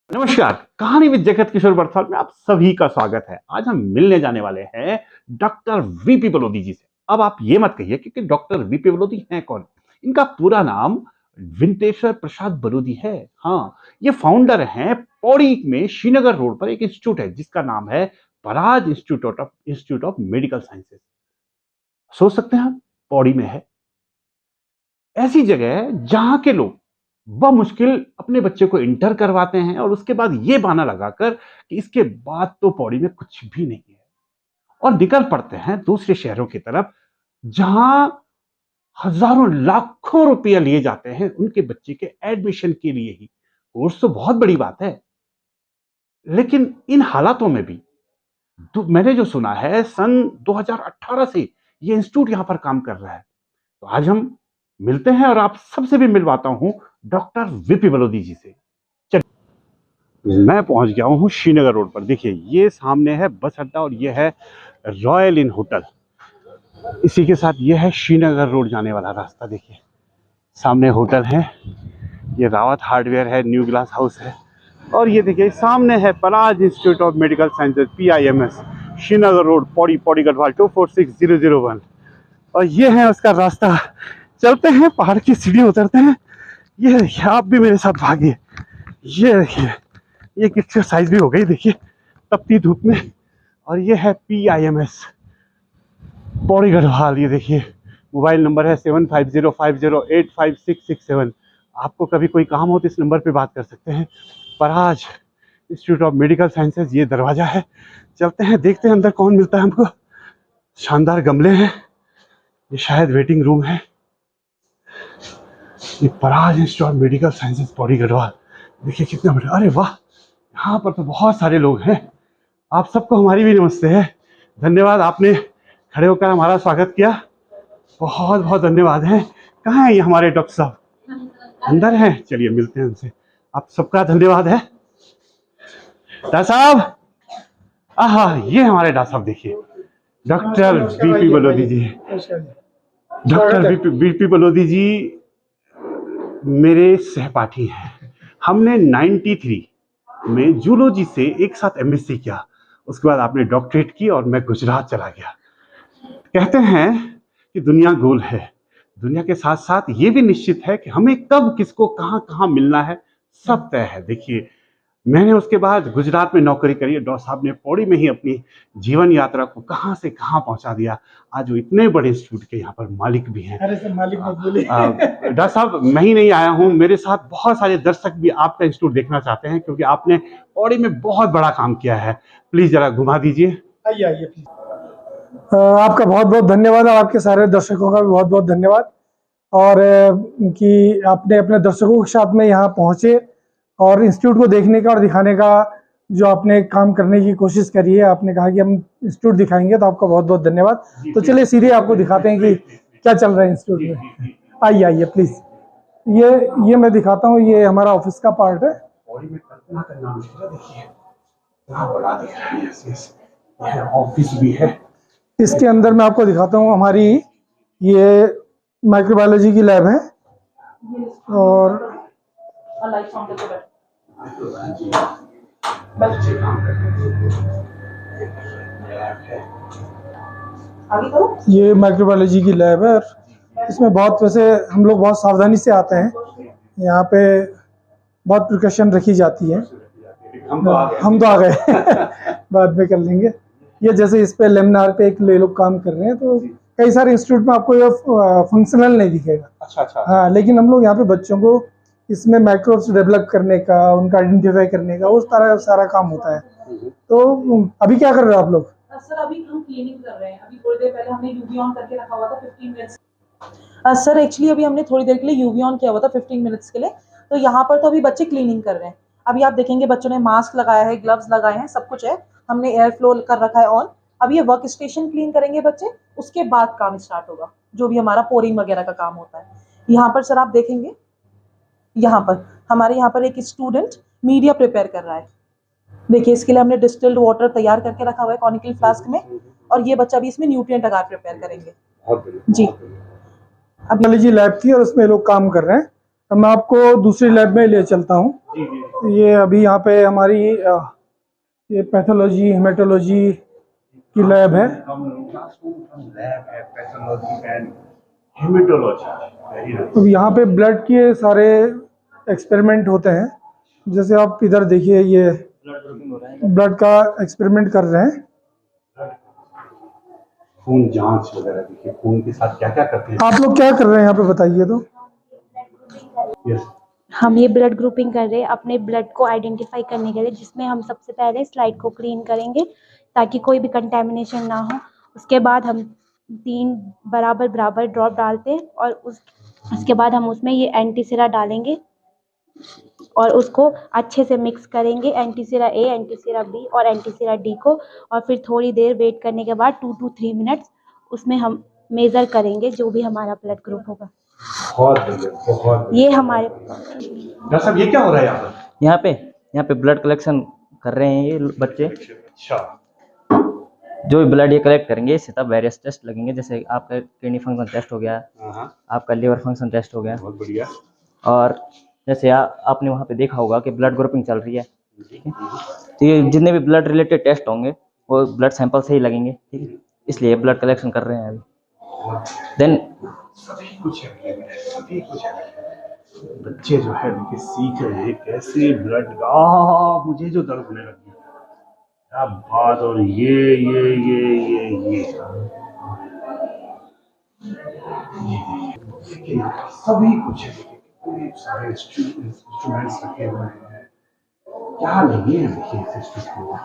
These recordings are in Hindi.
नमस्कार, कहानी विद जगत किशोर बरथौल में आप सभी का स्वागत है। आज हम मिलने जाने वाले हैं डॉक्टर वीपी बलोदी जी से। अब आप ये मत कहिए कि डॉक्टर वीपी बलोदी हैं कौन। इनका पूरा नाम विंतेश्वर प्रसाद बलोदी है। हाँ, ये फाउंडर हैं पौड़ी में श्रीनगर रोड पर एक इंस्टीट्यूट है जिसका नाम है Paraj institute of medical sciences. सोच सकते हैं आप, पौड़ी में है ऐसी जगह जहां के लोग बमुश्किल अपने बच्चे को इंटर करवाते हैं और उसके बाद ये बहाना लगाकर कि इसके बाद तो पौड़ी में कुछ भी नहीं है और निकल पड़ते हैं दूसरे शहरों की तरफ जहां हजारों लाखों रुपया लिए जाते हैं उनके बच्चे के एडमिशन के लिए ही। कोर्स तो बहुत बड़ी बात है, लेकिन इन हालातों में भी मैंने जो सुना है सन 2018 से ये इंस्टीट्यूट यहां पर काम कर रहा है। तो आज हम मिलते हैं और आप सबसे भी मिलवाता हूं डॉक्टर वीपी बलोदी जी से। चलिए, मैं पहुंच गया हूं श्रीनगर रोड पर। देखिए, ये सामने है बस अड्डा और ये है रॉयल इन होटल। इसी के साथ ये है श्रीनगर रोड जाने वाला रास्ता। देखिए, सामने होटल है, ये रावत हार्डवेयर है, न्यू ग्लास हाउस है और ये देखिए सामने है Paraj institute of medical sciences PIMS, Srinagar road, Pauri Garhwal 246001। और ये है उसका रास्ता। चलते हैं, पहाड़ की सीढ़ी उतरते हैं। ये देखिए, आप भी मेरे साथ भागिए। ये देखिए, ये एक्सरसाइज भी हो गई देखिए तपती धूप में। और ये है PIMS पौड़ी गढ़वाल। ये देखिए, मोबाइल नंबर है 7505085667। आपको कभी कोई काम हो तो इस नंबर पे बात कर सकते हैं। पराज इंस्टीट्यूट ऑफ मेडिकल साइंसेज, ये दरवाजा है। चलते हैं, देखते हैं अंदर कौन मिलता है हमको। शानदार गमले हैं, ये शायद वेटिंग रूम है। ये Paraj institute of medical sciences Pauri Garhwal, देखिए कितना बड़ा। अरे वाह, यहाँ पर तो बहुत सारे लोग हैं। आप सबको हमारी भी नमस्ते है। धन्यवाद, आपने खड़े होकर हमारा स्वागत किया, बहुत बहुत धन्यवाद है। कहाँ है ये हमारे डॉक्टर साहब? अंदर हैं, चलिए मिलते हैं उनसे। आप सबका धन्यवाद है डॉक्टर साहब। आहा, ये हमारे डॉक्टर साहब देखिए, डॉक्टर वीपी बलोदी जी। डॉक्टर वीपी बलोदी जी मेरे सहपाठी हैं। हमने 93 में जूलॉजी से एक साथ MSc किया। उसके बाद आपने डॉक्टरेट की और मैं गुजरात चला गया। कहते हैं कि दुनिया गोल है, दुनिया के साथ साथ ये भी निश्चित है कि हमें कब किसको कहाँ कहाँ मिलना है, सब तय है। देखिए, मैंने उसके बाद गुजरात में नौकरी करी। डॉक्टर साहब ने पौड़ी में ही अपनी जीवन यात्रा को कहाँ से कहाँ पहुंचा दिया। आज वो इतने बड़े इंस्टीट्यूट के यहाँ पर मालिक भी हैं। अरे सर, मालिक मत बोलिए। डॉक्टर साहब, मैं ही नहीं आया हूँ, मेरे साथ बहुत सारे दर्शक भी आपका इंस्टीट्यूट देखना चाहते हैं क्योंकि आपने पौड़ी में बहुत बड़ा काम किया है। प्लीज जरा घुमा दीजिए। आइए आइए प्लीज। आपका बहुत बहुत धन्यवाद और आपके सारे दर्शकों का भी बहुत बहुत धन्यवाद। और कि आपने अपने दर्शकों के साथ में यहाँ पहुँचे और इंस्टीट्यूट को देखने का और दिखाने का जो आपने काम करने की कोशिश करी है। आपने कहा कि हम इंस्टीट्यूट दिखाएंगे, तो आपका बहुत बहुत धन्यवाद। तो चलिए सीधे आपको दिखाते हैं कि क्या चल रहा है इंस्टीट्यूट में। आइए आइए प्लीज। ये मैं दिखाता हूँ, ये हमारा ऑफिस का पार्ट है। ऑफिस भी है। इसके अंदर मैं आपको दिखाता हूँ, हमारी ये माइक्रोबायोलॉजी की लैब है और ये माइक्रोबायोलॉजी की लैब है। और इसमें बहुत, वैसे हम लोग बहुत सावधानी से आते हैं। यहाँ पे बहुत प्रिकॉशन रखी जाती है। हम तो आ गए बाद में कर लेंगे। ये जैसे इस पे लेमिनार पे एक लोग काम कर रहे हैं, तो कई सारे इंस्टीट्यूट में आपको ये फंक्शनल नहीं दिखेगा। अच्छा। हाँ, लेकिन हम लोग यहाँ पे बच्चों को इसमें माइक्रोब्स डेवलप करने का, उनका आइडेंटिफाई करने का, उस तरह सारा काम होता है। तो अभी क्या कर रहे हो आप लोग? सर, अभी हम क्लीनिंग कर रहे हैं। अभी थोड़ी देर पहले हमने यूवी ऑन करके रखा हुआ था 15 मिनट्स। सर, एक्चुअली अभी हमने थोड़ी देर के लिए यूवी ऑन किया हुआ था 15 मिनट्स के लिए। तो यहाँ पर तो अभी बच्चे क्लीनिंग कर रहे हैं। अभी आप देखेंगे बच्चों ने मास्क लगाया है, ग्लव्स लगाए हैं, सब कुछ है। हमने एयर फ्लो कर रखा है ऑन। अभी ये वर्क स्टेशन क्लीन करेंगे बच्चे, उसके बाद काम स्टार्ट होगा, जो भी हमारा पोरिंग वगैरह का काम होता है। यहाँ पर सर आप देखेंगे, यहाँ पर हमारे यहाँ पर एक स्टूडेंट मीडिया प्रिपेयर कर रहा है। देखिए, इसके लिए हमने डिस्टिल्ड वाटर तैयार करके रखा हुआ है कॉनिकल फ्लास्क में, और ये बच्चा भी इसमें न्यूट्रिएंट अगार प्रिपेयर करेंगे जी। बायोलॉजी लैब थी और उसमें लोग काम कर रहे हैं। अब मैं आपको दूसरी लैब में ले चलता हूँ। जी जी तो ये अभी यहाँ पे हमारी ये पैथोलॉजी हेमेटोलॉजी की लैब है। लैब है pathology and haematology. Very nice. तो यहाँ पे ब्लड के सारे एक्सपेरिमेंट होते हैं। जैसे आप इधर देखिए, ये ब्लड का एक्सपेरिमेंट कर रहे हैं। खून जांच वगैरह, देखिए खून के साथ क्या क्या करते हैं। आप लोग क्या कर रहे हैं यहाँ पे, बताइए तो। यस। हम ये ब्लड ग्रुपिंग कर रहे हैं अपने ब्लड को आइडेंटिफाई करने के लिए, जिसमें हम सबसे पहले स्लाइड को क्लीन करेंगे ताकि कोई भी कंटेमिनेशन ना हो। उसके बाद हम 3 बराबर बराबर ड्रॉप डालते हैं और उसके बाद हम उसमें ये एंटीसिरा डालेंगे और उसको अच्छे से मिक्स करेंगे, एंटीसिरा ए, एंटीसिरा बी और एंटीसिरा डी को। और फिर थोड़ी देर वेट करने के बाद 2 to 3 मिनट्स उसमें हम मेज़र करेंगे जो भी हमारा ब्लड ग्रुप होगा। बहुत बढ़िया, बहुत ये हमारे डॉक्टर साहब, ये क्या हो रहा है यहाँ पर? यहाँ पे ब्लड कलेक्शन कर रहे हैं ये बच्चे। अच्छा। जो भी ब्लड ये कलेक्ट करेंगे इससे तब वेरियस टेस्ट लगेंगे, जैसे आपका किडनी फंक्शन टेस्ट हो गया, हाँ, आपका लिवर फंक्शन टेस्ट हो गया। बहुत बढ़िया। और जैसे आपने वहाँ पे देखा होगा कि ब्लड ग्रुपिंग चल रही है, ठीक है। तो ये जितने भी ब्लड रिलेटेड टेस्ट होंगे वो ब्लड सैंपल से ही लगेंगे, ठीक है। इसलिए ब्लड कलेक्शन कर रहे हैं अभी। देन सभी कुछ है, सभी कुछ है। बच्चे जो है देखिए सीख रहे हैं कैसे ब्लड का। मुझे जो दर्द होने लगी, क्या बात। और ये देखिए सभी कुछ है, देखिए सारे इंस्ट्रूमेंट्स रखे हुए हैं। क्या नहीं है देखिए इस सिस्टम में,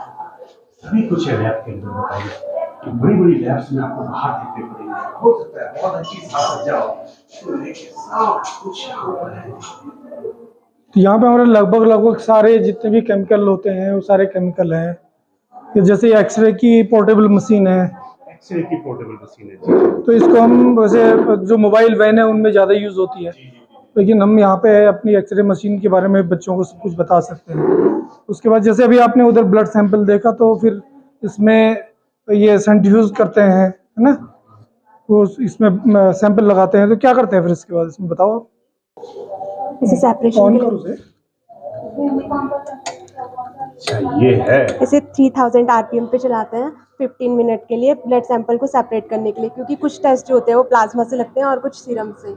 सभी कुछ है लैब के अंदर। बताइए बड़ी बड़ी लैब्स में आपको बाहर देखने पड़ेंगे, हो सकता है बहुत अच्छी साथ सज्जा हो, तो देखिए सब कुछ यहाँ पर है। तो यहाँ पे हमारे लगभग सारे जितने भी केमिकल होते हैं वो सारे केमिकल हैं। कि जैसे एक्सरे की पोर्टेबल मशीन है, एक्सरे की पोर्टेबल मशीन है। तो इसको हम वैसे जो मोबाइल वैन है उनमें ज़्यादा यूज़ होती है, लेकिन हम यहाँ पे अपनी एक्सरे मशीन के बारे में बच्चों को सब कुछ बता सकते हैं। उसके बाद जैसे अभी आपने उधर ब्लड सैंपल देखा, तो फिर इसमें ये सेंट्रीफ्यूज करते हैं, है ना, वो इसमें सैंपल लगाते हैं। तो क्या करते हैं फिर इसके बाद, इसमें बताओ आप। इसे सेपरेशन ऑन के करो लिए उसे। अच्छा ये है। इसे 3000 आरपीएम पे चलाते हैं 15 मिनट के लिए ब्लड सैंपल को सेपरेट करने के लिए, क्योंकि कुछ टेस्ट जो होते हैं वो प्लाज्मा से लगते हैं और कुछ सीरम से।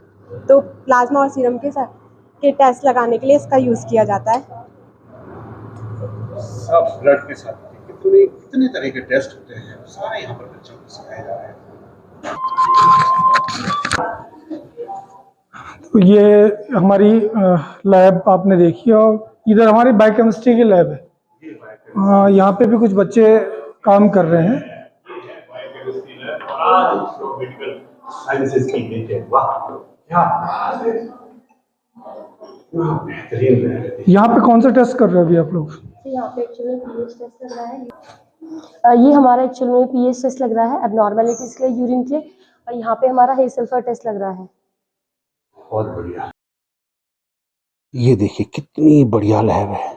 तो प्लाज्मा और सीरम के टेस्ट लगाने के लिए इसका यूज़ किया जाता है। सब ब्लड के साथ कितने कितने तरह के टेस्ट होते हैं, सारे यहाँ पर बच्चों को सिखाए जा रहे हैं। तो ये हमारी लैब आपने देखी, और इधर हमारी बायोकेमिस्ट्री की लैब है। यहाँ पे भी कुछ बच्चे काम कर रहे हैं। मेडिकल साइंसेज की है, वाह क्या बात है, बेहतरीन है। यहाँ पे कौन सा टेस्ट कर रहे हो अभी आप लोग? यहाँ पे एक्चुअली पीएच टेस्ट लग रहा है। ये हमारा एक्चुअल में पीएच टेस्ट लग रहा है एबनॉर्मेलिटीज के लिए, यूरिन के। और यहाँ पे हमारा हे सल्फर टेस्ट लग रहा है। बहुत बढ़िया। ये देखिए कितनी बढ़िया लैब है।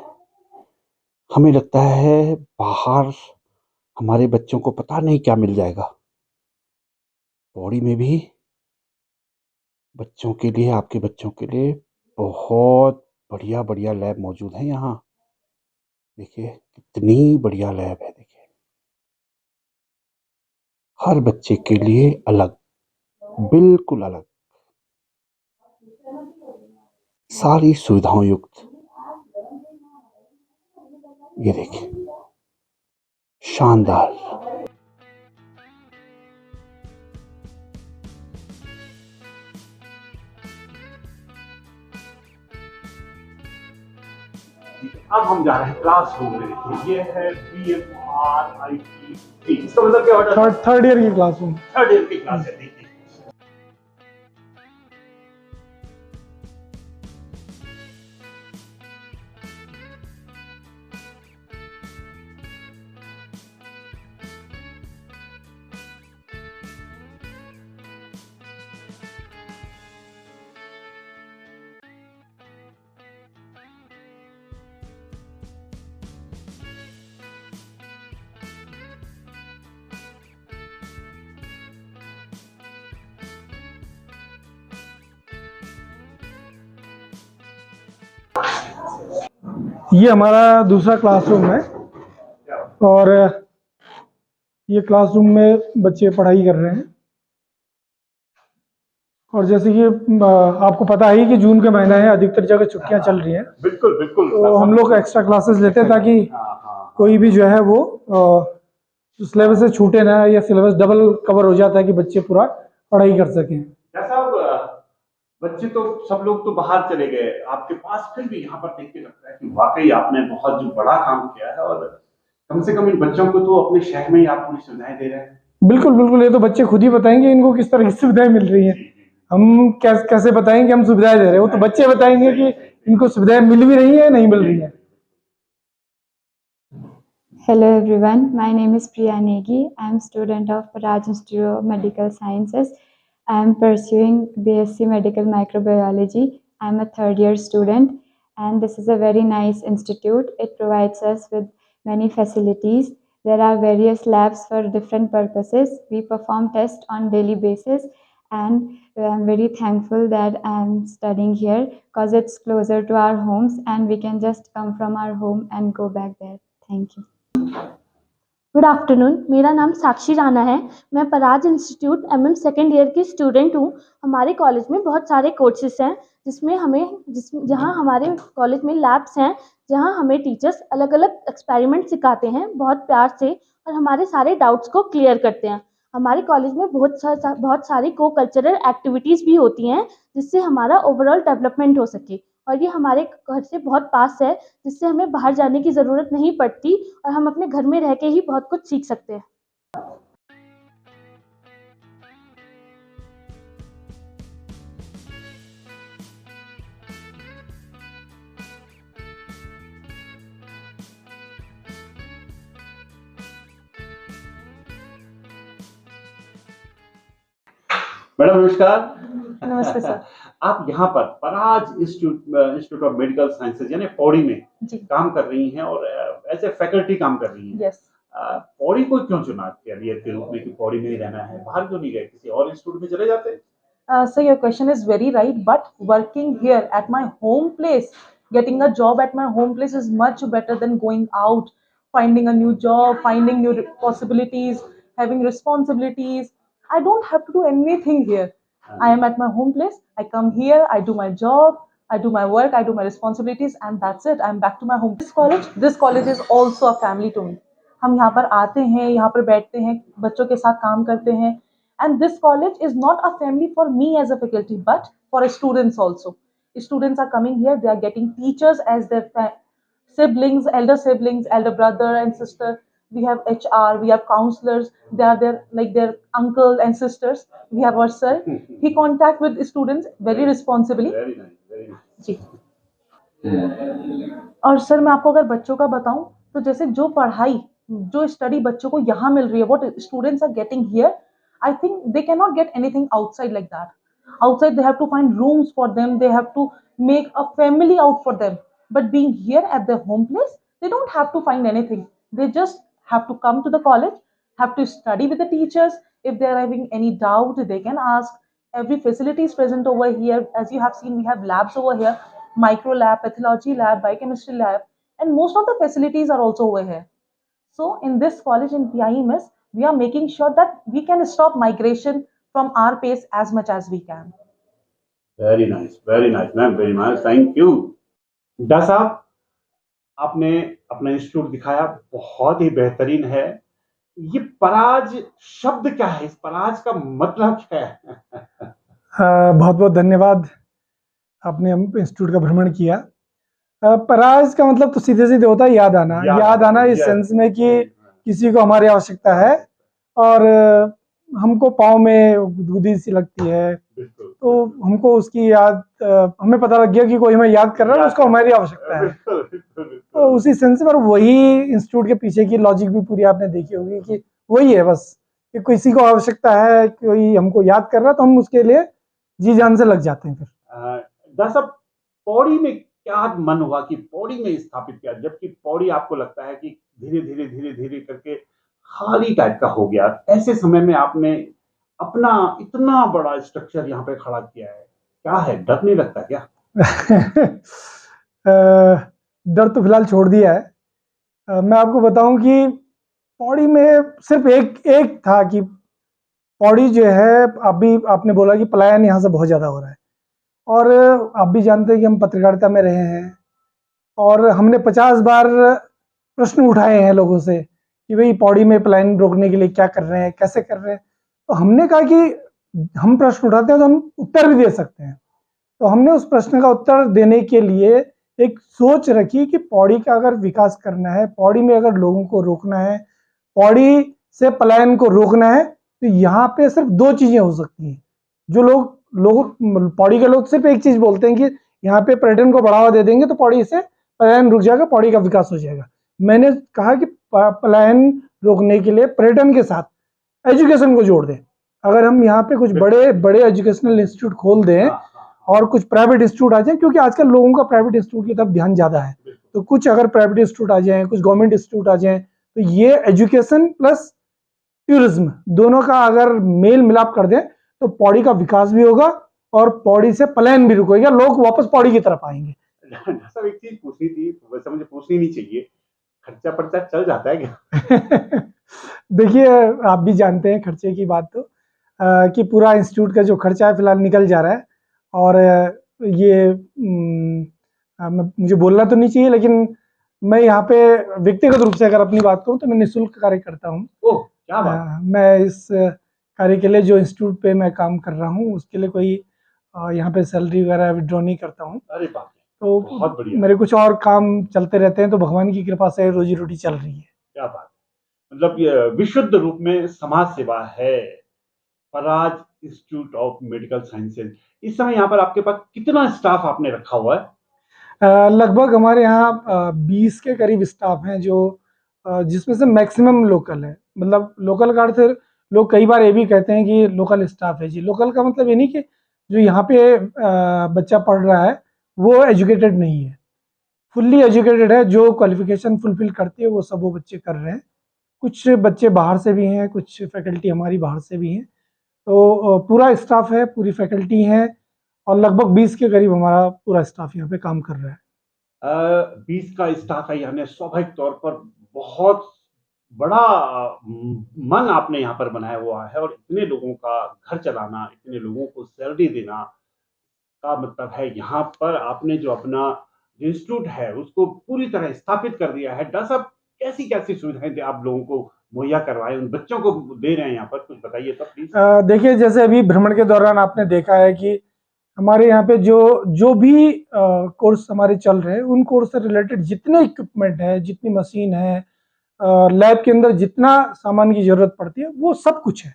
हमें लगता है बाहर हमारे बच्चों को पता नहीं क्या मिल जाएगा। बॉडी में भी बच्चों के लिए, आपके बच्चों के लिए बहुत बढ़िया बढ़िया लैब मौजूद है यहाँ। देखिए कितनी बढ़िया लैब है। देखिए हर बच्चे के लिए अलग, बिल्कुल अलग, सारी सुविधाओं युक्त। ये देखिए शानदार। अब हम जा रहे हैं क्लासरूम में। देखिए ये है BMRIT, इसका मतलब क्या होता है? थर्ड ईयर की क्लासरूम। थर्ड ईयर की क्लास है। देखिए ये हमारा दूसरा क्लासरूम है और ये क्लासरूम में बच्चे पढ़ाई कर रहे हैं। और जैसे कि आपको पता है कि जून के महीना है, अधिकतर जगह छुट्टियां चल रही हैं, बिल्कुल बिल्कुल। तो हम लोग एक्स्ट्रा क्लासेस लेते हैं ताकि कोई भी जो है वो सिलेबस से छूटे ना, या सिलेबस डबल कवर हो जाता है कि बच्चे पूरा पढ़ाई कर सकें। साहब, बच्चे तो सब लोग तो बाहर चले गए, आपके पास फिर भी यहाँ पर देख के लगता है कि वाकई आपने बहुत जो बड़ा काम किया है, और कम से कम इन बच्चों को तो अपने शहर में ही आप पूरी सुविधाएं दे रहे हैं। बिल्कुल बिल्कुल, ये तो बच्चे खुद ही बताएंगे इनको किस तरह की सुविधाएं मिल रही हैं। हम कैसे बताएंगे हम सुविधाएं दे रहे हैं, वो तो बच्चे बताएंगे कि इनको सुविधाएं मिल भी रही है या नहीं मिल रही है। Hello everyone, my name is Priya Negi. I am student of Paraj Institute of Medical Sciences. I am pursuing BSc Medical Microbiology. I am a third year student and this is a very nice institute. It provides us with many facilities. There are various labs for different purposes. We perform tests on daily basis and I am very thankful that I am studying here because it's closer to our homes and we can just come from our home and go back there. Thank you. Good afternoon, मेरा नाम साक्षी राणा है। मैं पराज इंस्टीट्यूट MM सेकेंड ईयर की स्टूडेंट हूँ। हमारे कॉलेज में बहुत सारे कोर्सेज हैं जहाँ हमारे कॉलेज में लैब्स हैं, जहाँ हमें टीचर्स अलग अलग एक्सपेरिमेंट सिखाते हैं बहुत प्यार से और हमारे सारे डाउट्स को क्लियर करते हैं। हमारे कॉलेज में बहुत सारी को कल्चरल एक्टिविटीज़ भी होती हैं जिससे हमारा ओवरऑल डेवलपमेंट हो सके, और ये हमारे घर से बहुत पास है जिससे हमें बाहर जाने की ज़रूरत नहीं पड़ती और हम अपने घर में रह के ही बहुत कुछ सीख सकते हैं। मैडम नमस्कार। नमस्ते सर। आप यहाँ पर पराज इंस्टीट्यूट ऑफ मेडिकल साइंसेज यानी पौड़ी में जी। काम कर रही हैं और एज ए फैकल्टी काम कर रही हैं। यस। पौड़ी को क्यों चुना कैरियर के रूप में कि पौड़ी में ही रहना है, बाहर क्यों नहीं गए, किसी और इंस्टीट्यूट में चले जाते? So your question is very right, but working here at my home place, getting a job at my home place is much better than going out, finding a new job, finding new possibilities, having responsibilities. I don't have to do anything here. I am at my home place. I come here, I do my job, I do my work, I do my responsibilities, and that's it. I'm back to my home. This college is also a family to me. हम यहाँ पर आते हैं, यहाँ पर बैठते हैं, बच्चों के साथ काम करते हैं. And this college is not a family for me as a faculty, but for students also. Students are coming here, they are getting teachers as their siblings, elder brother and sister. We have HR, we have counselors, they are their uncle and sisters. We have our sir. He contact with students very responsibly. Very nice, very nice. जी। और सर मैं आपको अगर बच्चों का बताऊं तो जैसे जो पढ़ाई जो स्टडी बच्चों को यहाँ मिल रही है, what students are getting here, I think they cannot get anything outside like that. Outside they have to find rooms for them, they have to make a family out for them. But being here at their home place, they don't have to find anything. They just have to come to the college, have to study with the teachers. If they are having any doubt, they can ask. Every facility is present over here. As you have seen, we have labs over here, micro lab, pathology lab, biochemistry lab, and most of the facilities are also over here. So in this college in PIMS, we are making sure that we can stop migration from our pace as much as we can. Very nice, ma'am, very nice. Thank you. डा साहब, आपने अपना इंस्टीट्यूट दिखाया, बहुत ही बेहतरीन है। ये पराज शब्द क्या है, इस पराज का मतलब क्या है? बहुत बहुत धन्यवाद, आपने हम इंस्टीट्यूट का भ्रमण किया। पराज का मतलब तो सीधे सीधे होता है याद आना इस सेंस में कि किसी को हमारी आवश्यकता है और हमको पाँव में गुदगुदी सी लगती है, तो हमको उसकी याद, हमें पता लग गया कि कोई हमें याद कर रहा है, उसको हमारी आवश्यकता है। तो उसी सेंस में वही इंस्टीट्यूट के पीछे की लॉजिक भी पूरी आपने देखी होगी कि वही है बस, कि किसी को आवश्यकता है, कोई हमको याद कर रहा है तो हम उसके लिए जी जान से लग जाते हैं। फिर साहब, पौड़ी में क्या मन हुआ कि पौड़ी में स्थापित किया, जबकि पौड़ी आपको लगता है कि धीरे धीरे करके खाली टाइप का हो गया, ऐसे समय में आपने अपना इतना बड़ा स्ट्रक्चर यहाँ पे खड़ा किया है, क्या है, डर नहीं लगता क्या? डर तो फिलहाल छोड़ दिया है। मैं आपको बताऊं कि पौड़ी में सिर्फ एक था कि पौड़ी जो है, अभी आपने बोला कि पलायन यहाँ से बहुत ज़्यादा हो रहा है, और आप भी जानते हैं कि हम पत्रकारिता में रहे हैं और हमने 50 बार प्रश्न उठाए हैं लोगों से कि भाई पौड़ी में पलायन रोकने के लिए क्या कर रहे हैं, कैसे कर रहे हैं। तो हमने कहा कि हम प्रश्न उठाते हैं तो हम उत्तर भी दे सकते हैं। तो हमने उस प्रश्न का उत्तर देने के लिए एक सोच रखी कि पौड़ी का अगर विकास करना है, पौड़ी में अगर लोगों को रोकना है, पौड़ी से पलायन को रोकना है, तो यहाँ पे सिर्फ दो चीजें हो सकती हैं। जो लोग पौड़ी के लोग सिर्फ एक चीज बोलते हैं कि यहाँ पे पर्यटन को बढ़ावा दे देंगे तो पौड़ी से पलायन रुक जाएगा, पौड़ी का विकास हो जाएगा। मैंने कहा कि पलायन रोकने के लिए पर्यटन के साथ एजुकेशन को जोड़ दें। अगर हम यहाँ पे कुछ बड़े बड़े एजुकेशनल इंस्टीट्यूट खोल दें और कुछ प्राइवेट इंस्टीट्यूट आ जाए, क्योंकि आजकल लोगों का प्राइवेट इंस्टीट्यूट की तरफ ध्यान ज़्यादा है, तो कुछ अगर प्राइवेट इंस्टीट्यूट आ जाएं, कुछ गवर्नमेंट इंस्टीट्यूट आ जाएं, तो ये एजुकेशन प्लस टूरिज्म दोनों का अगर मेल मिलाप कर दें तो पौड़ी का विकास भी होगा और पौड़ी से पलायन भी रुकेगा, लोग वापस पौड़ी की तरफ आएंगे। सब एक चीज पूछनी थी, वैसे मुझे पूछनी नहीं चाहिए, खर्चा पर्चा चल जाता है क्या? देखिए, आप भी जानते हैं खर्चे की बात तो कि पूरा इंस्टीट्यूट का जो खर्चा है फिलहाल निकल जा रहा है, और ये मुझे बोलना तो नहीं चाहिए, लेकिन मैं यहाँ पे व्यक्तिगत रूप से अगर अपनी बात करूँ तो मैं निःशुल्क कार्य करता हूँ। ओह, क्या बात। मैं इस कार्य के लिए जो इंस्टीट्यूट पे मैं काम कर रहा हूँ उसके लिए कोई यहाँ पे सैलरी वगैरह विड्रॉ नहीं करता हूँ। अरे बाप रे, तो बहुत बढ़िया। मेरे कुछ और काम चलते रहते हैं, तो भगवान की कृपा से रोजी रोटी चल रही है। क्या बात, मतलब ये विशुद्ध रूप में समाज सेवा है। Paraj institute of medical sciences, इस समय यहाँ पर आपके पास कितना स्टाफ आपने रखा हुआ है? लगभग हमारे यहाँ 20 के करीब स्टाफ हैं, जो जिसमें से मैक्सिमम लोकल है। मतलब लोकल का अर्थ, लोग कई बार ये भी कहते हैं कि लोकल स्टाफ है जी। लोकल का मतलब ये नहीं कि जो यहाँ पे बच्चा पढ़ रहा है वो एजुकेटेड नहीं है, फुल्ली एजुकेटेड है। जो क्वालिफिकेशन फुलफिल करती है वो सब वो बच्चे कर रहे हैं। कुछ बच्चे बाहर से भी हैं, कुछ फैकल्टी हमारी बाहर से भी हैं। तो पूरा स्टाफ है, पूरी फैकल्टी है, और लगभग 20 के करीब हमारा पूरा स्टाफ यहाँ पे काम कर रहा है। 20 का स्टाफ है, यानी स्वाभाविक तौर पर बहुत बड़ा मन आपने यहाँ पर बनाया हुआ है, और इतने लोगों का घर चलाना, इतने लोगों को सैलरी देना का मतलब है यहाँ पर आपने जो अपना इंस्टीट्यूट है उसको पूरी तरह स्थापित कर दिया है। डॉक्टर साहब, कैसी कैसी सुविधाएं आप लोगों को मुहैया करवाए, उन बच्चों को दे रहे हैं यहाँ पर, कुछ बताइए तो प्लीज। देखिए, जैसे अभी भ्रमण के दौरान आपने देखा है कि हमारे यहाँ पे जो भी कोर्स हमारे चल रहे हैं, उन कोर्स से रिलेटेड जितने इक्विपमेंट है, जितनी मशीन है, लैब के अंदर जितना सामान की जरूरत पड़ती है वो सब कुछ है।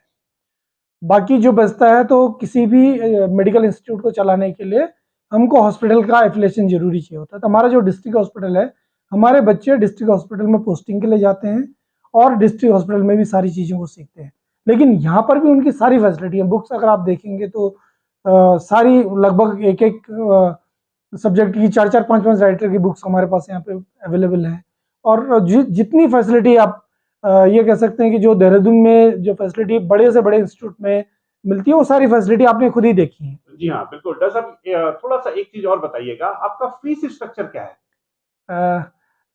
बाकी जो बचता है, तो किसी भी मेडिकल इंस्टीट्यूट को चलाने के लिए हमको हॉस्पिटल का एफिलिएशन जरूरी चाहिए होता है। तो हमारा जो डिस्ट्रिक्ट हॉस्पिटल है, हमारे बच्चे डिस्ट्रिक्ट हॉस्पिटल में पोस्टिंग के लिए जाते हैं और डिस्ट्रिक्ट हॉस्पिटल में भी सारी चीज़ों को सीखते हैं। लेकिन यहाँ पर भी उनकी सारी फैसिलिटी है। बुक्स अगर आप देखेंगे तो सारी लगभग एक सब्जेक्ट की 4-4, 5-5 राइटर की बुक्स हमारे पास यहाँ पे अवेलेबल हैं। और जितनी फैसिलिटी आप ये कह सकते हैं कि जो देहरादून में जो फैसिलिटी बड़े से बड़े इंस्टीट्यूट में मिलती है, वो सारी फैसिलिटी आपने खुद ही देखी है। जी हाँ, बिल्कुल। डॉक्टर साहब, थोड़ा सा एक चीज और बताइएगा, आपका फीस स्ट्रक्चर क्या है?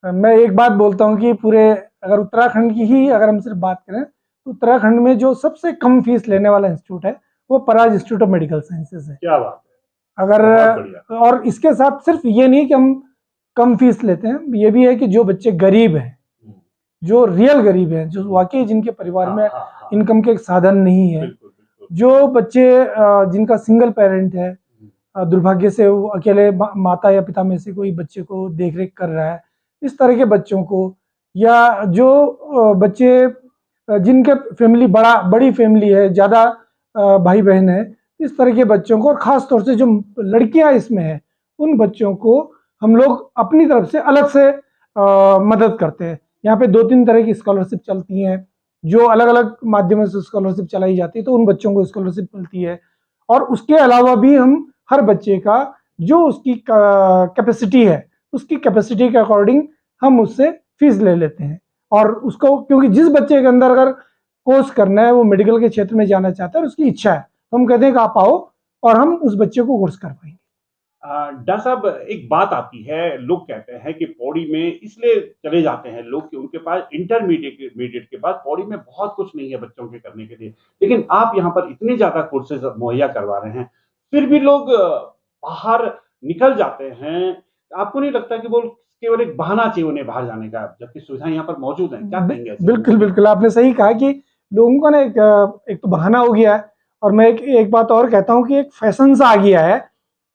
मैं एक बात बोलता हूँ कि पूरे अगर उत्तराखंड की ही अगर हम सिर्फ बात करें, तो उत्तराखंड में जो सबसे कम फीस लेने वाला इंस्टीट्यूट है वो पराज इंस्टीट्यूट ऑफ मेडिकल साइंसेज है। क्या बात है, अगर बहुत बढ़िया। और इसके साथ सिर्फ ये नहीं कि हम कम फीस लेते हैं, ये भी है कि जो बच्चे गरीब हैं, जो रियल गरीब हैं, जो वाकई जिनके परिवार में इनकम के साधन नहीं है, जो बच्चे जिनका सिंगल पेरेंट है, दुर्भाग्य से वो अकेले माता या पिता में से कोई बच्चे को देख रेख कर रहा है, इस तरह के बच्चों को, या जो बच्चे जिनके फैमिली बड़ी फैमिली है, ज़्यादा भाई बहन है, इस तरह के बच्चों को, और ख़ास तौर से जो लड़कियां इसमें हैं, उन बच्चों को हम लोग अपनी तरफ से अलग से मदद करते हैं। यहाँ पे 2-3 तरह की स्कॉलरशिप चलती हैं, जो अलग अलग माध्यमों से स्कॉलरशिप चलाई जाती है, तो उन बच्चों को स्कॉलरशिप मिलती है। और उसके अलावा भी हम हर बच्चे का जो उसकी कैपेसिटी है, उसकी कैपेसिटी के अकॉर्डिंग हम उससे फीस ले लेते हैं। और उसको, क्योंकि जिस बच्चे के अंदर अगर कोर्स करना है, वो मेडिकल के क्षेत्र में जाना चाहता है और उसकी इच्छा है, तो हम कहते हैं कि आप आओ और हम उस बच्चे को कोर्स करवाएंगे। डॉक्टर साहब, एक बात आती है, लोग कहते हैं कि पौड़ी में इसलिए चले जाते हैं लोग कि उनके पास इंटरमीडिएट के बाद पौड़ी में बहुत कुछ नहीं है बच्चों के करने के लिए, लेकिन आप यहाँ पर इतने ज्यादा कोर्सेज मुहैया करवा रहे हैं, फिर भी लोग बाहर निकल जाते हैं। आपको नहीं लगता कि वो केवल एक बहाना चाहिए उन्हें बाहर जाने का, जबकि सुविधाएं यहाँ पर मौजूद हैं? क्या कहेंगे ऐसे लोगों बिल्कुल को? बिल्कुल, आपने सही कहा कि लोगों का ना एक तो बहाना हो गया है, और मैं एक बात और कहता हूँ कि एक फैशन सा आ गया है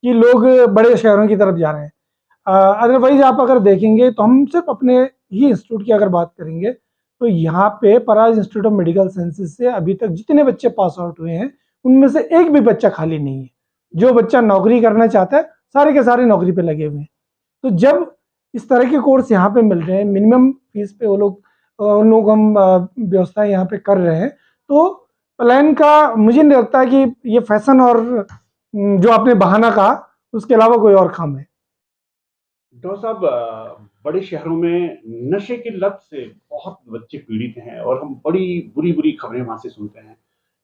कि लोग बड़े शहरों की तरफ जा रहे हैं। अदरवाइज आप अगर देखेंगे तो हम सिर्फ अपने ही इंस्टीट्यूट की अगर बात करेंगे तो यहाँ पे पराग इंस्टीट्यूट ऑफ मेडिकल साइंसेज से अभी तक जितने बच्चे पास आउट हुए हैं उनमें से एक भी बच्चा खाली नहीं है। जो बच्चा नौकरी करना चाहता है सारे के सारे नौकरी पे लगे हुए हैं। तो जब इस तरह के कोर्स यहाँ पे मिल रहे हैं, मिनिमम फीस पे वो लोग उन लोग हम व्यवस्था यहाँ पे कर रहे हैं, तो प्लान का मुझे नहीं लगता कि ये फैशन और जो आपने बहाना कहा उसके अलावा कोई और काम है। डॉक्टर साहब, बड़े शहरों में नशे की लत से बहुत बच्चे पीड़ित हैं और हम बड़ी बुरी बुरी खबरें वहां से सुनते हैं,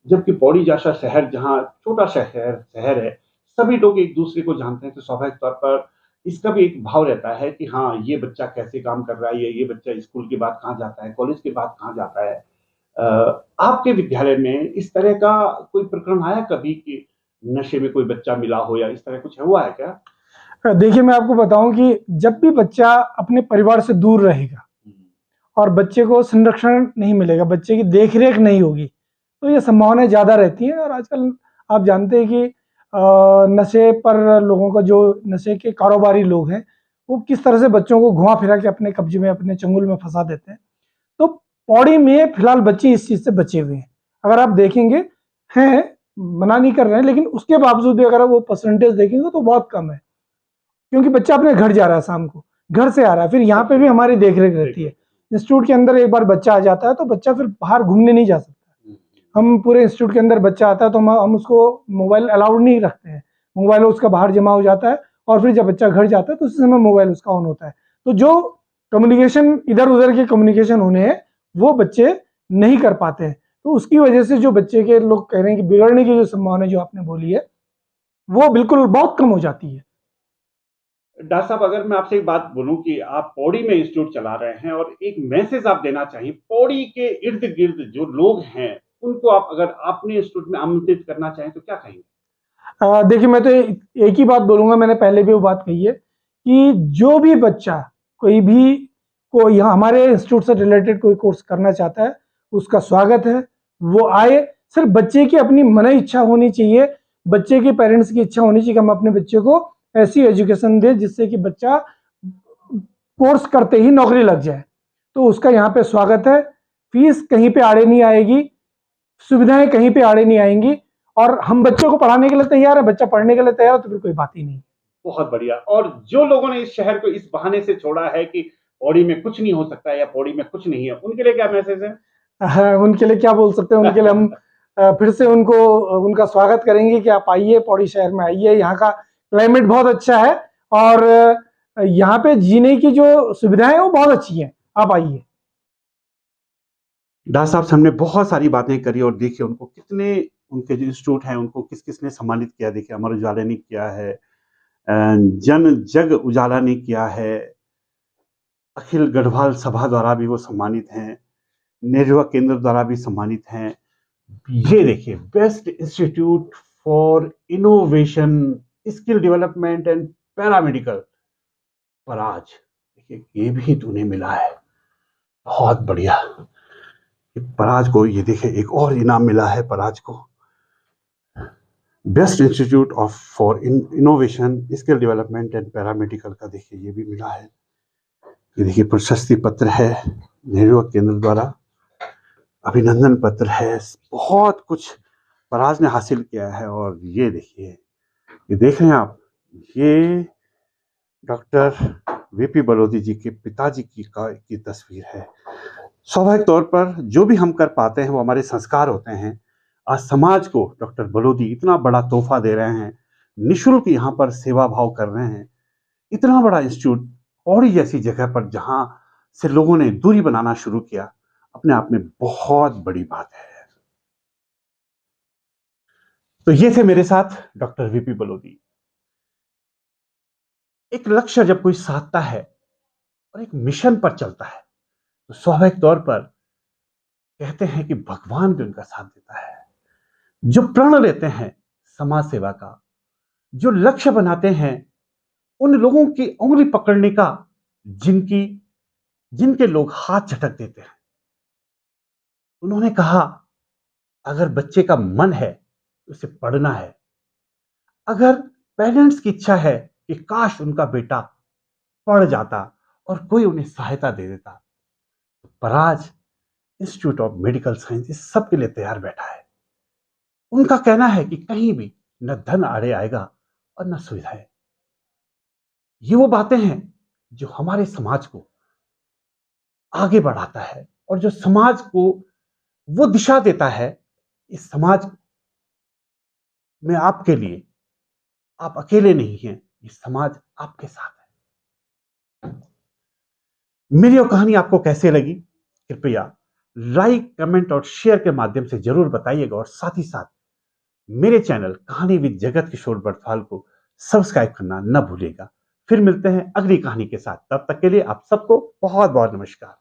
जबकि पौड़ी जैसा शहर, जहाँ छोटा शहर शहर है, सभी लोग एक दूसरे को जानते हैं, तो स्वाभाविक तौर पर इसका भी एक भाव रहता है कि हाँ, ये बच्चा कैसे काम कर रहा है, ये बच्चा स्कूल के बाद कहाँ जाता है, कॉलेज के बाद कहाँ जाता है। आपके विद्यालय में इस तरह का कोई प्रकरण आया कभी कि नशे में कोई बच्चा मिला हो, या इस तरह कुछ हुआ है क्या? देखिए, मैं आपको बताऊं कि जब भी बच्चा अपने परिवार से दूर रहेगा और बच्चे को संरक्षण नहीं मिलेगा, बच्चे की देख-रेख नहीं होगी, तो ये संभावनाएं ज़्यादा रहती हैं। और आजकल आप जानते हैं कि नशे पर लोगों का, जो नशे के कारोबारी लोग हैं, वो किस तरह से बच्चों को घुमा फिरा के अपने कब्जे में, अपने चंगुल में फंसा देते हैं। तो पौड़ी में फिलहाल बच्चे इस चीज़ से बचे हुए हैं। अगर आप देखेंगे, हैं, मना नहीं कर रहे हैं, लेकिन उसके बावजूद भी अगर वो परसेंटेज देखेंगे तो बहुत कम है, क्योंकि बच्चा अपने घर जा रहा है, शाम को घर से आ रहा है, फिर यहाँ पे भी हमारी देख रेख रहती है। इंस्टीट्यूट के अंदर एक बार बच्चा आ जाता है तो बच्चा फिर बाहर घूमने नहीं जा सकता। हम पूरे इंस्टीट्यूट के अंदर बच्चा आता है तो हम उसको मोबाइल अलाउड नहीं रखते हैं, मोबाइल उसका बाहर जमा हो जाता है, और फिर जब बच्चा घर जाता है तो उस समय मोबाइल उसका ऑन होता है। तो जो कम्युनिकेशन, इधर उधर के कम्युनिकेशन होने हैं, वो बच्चे नहीं कर पाते हैं। तो उसकी वजह से जो बच्चे के लोग कह रहे हैं कि बिगड़ने की जो संभावना जो आपने बोली है, वो बिल्कुल बहुत कम हो जाती है। डॉक्टर साहब, अगर मैं आपसे एक बात बोलूं कि आप पौड़ी में इंस्टीट्यूट चला रहे हैं और एक मैसेज आप देना चाहिए पौड़ी के इर्द गिर्द जो लोग हैं, उनको आप अगर अपने इंस्टीट्यूट में आमंत्रित करना चाहें तो क्या कहेंगे? देखिए, मैं तो एक ही बात बोलूँगा, मैंने पहले भी वो बात कही है कि जो भी बच्चा कोई यहाँ हमारे इंस्टीट्यूट से रिलेटेड कोई कोर्स करना चाहता है, उसका स्वागत है, वो आए। सिर्फ बच्चे की अपनी मनई इच्छा होनी चाहिए, बच्चे के पेरेंट्स की इच्छा होनी चाहिए कि हम अपने बच्चे को ऐसी एजुकेशन दें जिससे कि बच्चा कोर्स करते ही नौकरी लग जाए। तो उसका यहाँ पे स्वागत है। फीस कहीं पे आड़े नहीं आएगी, सुविधाएं कहीं पे आड़े नहीं आएंगी, और हम बच्चों को पढ़ाने के लिए तैयार है, बच्चा पढ़ने के लिए तैयार है, तो फिर कोई बात ही नहीं। बहुत बढ़िया। और जो लोगों ने इस शहर को इस बहाने से छोड़ा है कि पौड़ी में कुछ नहीं हो सकता या पौड़ी में कुछ नहीं है, उनके लिए क्या मैसेज है? उनके लिए क्या बोल सकते हैं, उनके लिए हम फिर से उनका स्वागत करेंगे कि आप आइए, पौड़ी शहर में आइए। यहाँ का क्लाइमेट बहुत अच्छा है और यहाँ पे जीने की जो सुविधाएं हैं वो बहुत अच्छी हैं, आप आइए। डॉक्टर साहब से हमने बहुत सारी बातें करी और देखिए उनको कितने, उनके जो इंस्टीट्यूट हैं उनको किस किस ने सम्मानित किया। देखिए, अमर उजाला ने किया है, जन जग उजाला ने किया है, अखिल गढ़वाल सभा द्वारा भी वो सम्मानित हैं, नेहरू केंद्र द्वारा भी सम्मानित हैं। ये देखिए, best institute for innovation, skill development and paramedical, Paraj. देखिए, ये भी तूने मिला है, बहुत बढ़िया। पराज को ये देखिए एक और इनाम मिला है पराज को, best institute of for innovation, skill development and paramedical का देखिए ये भी मिला है। ये देखिए प्रशस्ति पत्र है नेहरू केंद्र द्वारा, अभिनंदन पत्र है, बहुत कुछ पराज ने हासिल किया है। और ये देखिए, ये देख रहे हैं आप, ये डॉक्टर वीपी बलोदी जी के पिताजी की तस्वीर है। स्वाभाविक तौर पर जो भी हम कर पाते हैं वो हमारे संस्कार होते हैं। आज समाज को डॉक्टर बलोदी इतना बड़ा तोहफा दे रहे हैं, निःशुल्क यहाँ पर सेवा भाव कर रहे हैं। इतना बड़ा इंस्टीट्यूट पौड़ी जैसी जगह पर जहाँ से लोगों ने दूरी बनाना शुरू किया, अपने आप में बहुत बड़ी बात है। तो ये थे मेरे साथ डॉक्टर वीपी बलोदी। एक लक्ष्य जब कोई साधता है और एक मिशन पर चलता है तो स्वाभाविक तौर पर कहते हैं कि भगवान भी उनका साथ देता है। जो प्रण लेते हैं समाज सेवा का, जो लक्ष्य बनाते हैं उन लोगों की उंगली पकड़ने का जिनके लोग हाथ झटक देते हैं। उन्होंने कहा अगर बच्चे का मन है तो उसे पढ़ना है, अगर पेरेंट्स की इच्छा है कि काश उनका बेटा पढ़ जाता और कोई उन्हें सहायता दे देता, तो पराज इंस्टीट्यूट ऑफ मेडिकल साइंस इस सब के लिए तैयार बैठा है। उनका कहना है कि कहीं भी न धन आड़े आएगा और न सुविधाएं। ये वो बातें हैं जो हमारे समाज को आगे बढ़ाता है और जो समाज को वो दिशा देता है। इस समाज में आपके लिए, आप अकेले नहीं हैं, ये समाज आपके साथ है। मेरी ये कहानी आपको कैसे लगी कृपया लाइक, कमेंट और शेयर के माध्यम से जरूर बताइएगा और साथ ही साथ मेरे चैनल कहानी विद जगत किशोर बड़फाल को सब्सक्राइब करना न भूलिएगा। फिर मिलते हैं अगली कहानी के साथ, तब तक के लिए आप सबको बहुत बहुत नमस्कार।